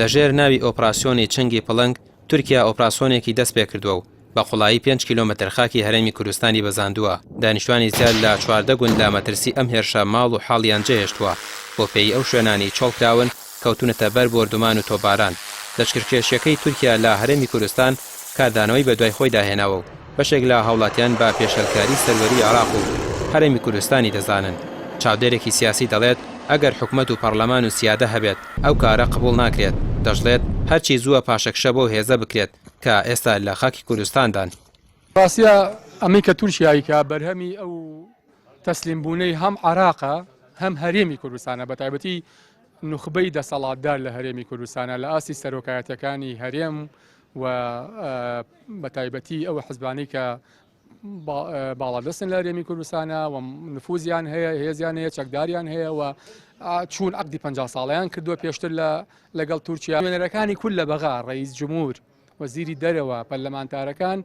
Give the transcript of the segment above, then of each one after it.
لەژێر ناوی ئۆپراسیۆنی چنگی پڵنگ تورکیا ئۆپراسیۆنێکی دەست پێ کردووە و بە قوڵایی 5 کیلۆمەتر خاکی هەرێمی کوردستانی بەزاندووە. دانیشتوانی زیاد لە 14 گوند لە مەترسی ئەم هێرشە ماڵ و حاڵیان جێهێشتووە. بۆ پێی ئەو شوێنانی چۆڵکراون کەوتونەتە بەر بۆردومان و تۆباران. لەشکرکێشیەکەی تورکیا لە هەرێمی کوردستان کاردانەوەی بە دوای خۆی داهێناوە و بەشێک لە هاوڵاتیان بە پێشەلکاری سەروەری عێراق و هەرێمی کوردستانی دەزانن. چاودێرێکی سیاسی دەڵێت ئەگەر حکومەت و پەرلەمان و سیادە هەبێت ئەو کارە قبول ناکرێت. دەژڵێت هەرچی زووە پاشەکشە بۆ هێزە بکرێت کە ئێستا لە خاکی کوردستاندان. ڕاستیە ئەمەی کە تورکیایکە بەرهەمی ئەو تەسلیمبوونەی هەم عێراقە هەم هەرێمی کوردستانە، بە تایبەتی نوخبەی دەسەڵاتدار لە هەرێمی کوردستانە لە ئاستی سەرۆکایەتەکانی هەرێم و بە تایبەتی ئەو حزبانەی کە باڵادەستن لە هەرێمی کوردستانە و نفوزیان هەیە، هێزیان هەیە، چەکداریان هەیە و چوون عەقدی 50 ساڵیان کردووە پێشتر لەگەڵ تورکیا. وێنەرەکانی کول لە بەغا ڕئیس جمهور وەزیری دەرەوە پەرلەمانتارەکان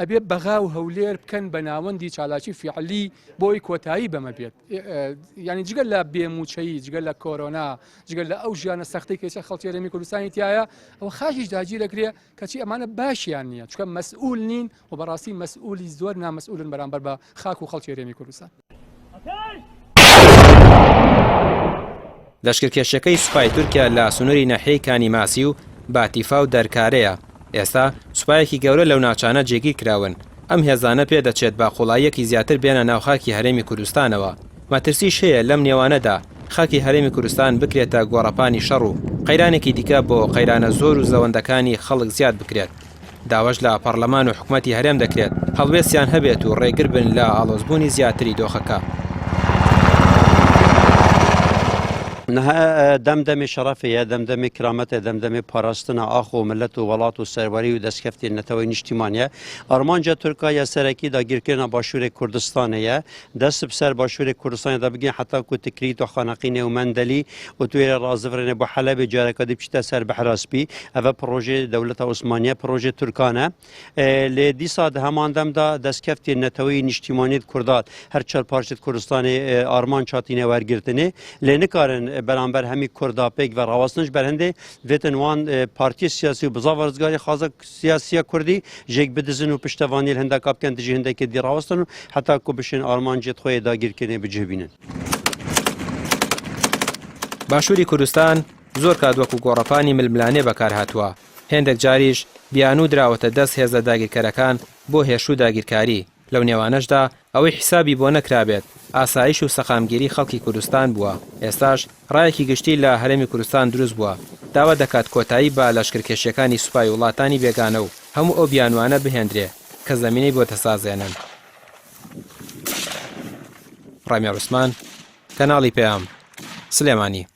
ئەبێ بەغا و هەولێر بکەن بە ناوەندی چالاکی فیعلی بۆی کۆتایی بەمە بێت. یعنی جگەل لە بێموچەیی، جگەل لە کۆرۆنا، جگەل لە ئەو ژیانە سەختەی کە خەڵکی هەرێمی کوردستانی تایە، ئەوە خاچیش داگیرەکرێ کەچی ئەمانە باشیان نییە، چونکە مەسئول نین و بەڕاستی مەسئولی زۆر نامەسئولن بەرامبەر بە خاک و خەڵکی هەرێمی کوردستان. لەشکرکێشیەکەی سوپای تورکیا لە سنووری ناحیەی کانی ماسی و باتیفا و دەرکارەیە. ئێستا سوپایەکی گەورە لەو ناوچانە جێگیر کراون. ئەم هێزانە پێ دەچێت با قوڵاییەکی زیاتر بێنە ناو خاکی هەرێمی کوردستانەوە. مەترسیش هەیە لەم نێوانەدا خاکی هەرێمی کوردستان بکرێتە گۆڕەپانی شەڕ و قەیرانێکی دیکە بۆ قەیرانە زۆر و زەوەندەکانی خەڵک زیاد بکرێت. داواش لە پەرلەمان و حکومەتی هەرێم دەکرێت هەڵوێستیان هەبێت و ڕێگر بن لە ئاڵۆزبوونی زیاتری دۆخەکە. دەمدەمی شەرەفەیە، دەمدەمی کرامەتە، دەمدەمی پاراستنە ئاخ و ملەت و وڵات و سەروەری و دەستکەفتی نەتەوەی نیشتیمانیە. ئەرمانجا تورکیا سەرەکی داگیرکردنە باشووری کوردستانەیە، دەست بسەر باشووری کوردستانە دەبگەین حتا کو تکریت و خانەقینێ و مەندەلی و توێرە ڕازڤرێنێ بۆ حەلەبی جارەکە بچیتە سەر بەحراسپی. ئەڤە پرۆژێ دەولەتە عوسمانیە، پرۆژێ تورکانە. لێ دیسا هەمان دەمدا دەستکەفتی نەتەوەی نیشتیمانیت کوردات هەر چەر پارچێت کوردستانی ئارمان چاتینە وەرگرتنێ لێ نکارن بەرامبەر هەمی کورداپێک و ڕاوەستنش بەرهەندێ vêtin wan partiyê siyasî û biza warzgarî xaza siyasiya Kurdî jêk bidizin û piştevaniyê hindeka bikin dijî hindekê dî rawestin û heta ku bişên armancê xwe yê dagîrkirînê bicivînin. باشووری کوردستان زۆر کات وەکو گۆڕەپانی ململانێ بەکار هاتووە. هێندێک جاریش بیانوو دراوەتە دەست هێزە داگیرکەرەکان بۆ هێرشوو داگیرکاری. لەو نێوانەشدا ئەوەی حیسابی بۆ نەکرابێت ئاسایش و سەقامگیری خەڵکی کوردستان بووە. ئێستاش ڕایەکی گشتی لە هەرێمی کوردستان دروست بووە. داوا دەکات کۆتایی بە لەشکرکێشیەکانی سوپای وڵاتانی بێگانە و هەموو ئەو بیانوانە بهێندرێ کە زەمینەی بۆ تەسازێنن. ڕامیا عوسمان، کەناڵی پێام، سلێمانی.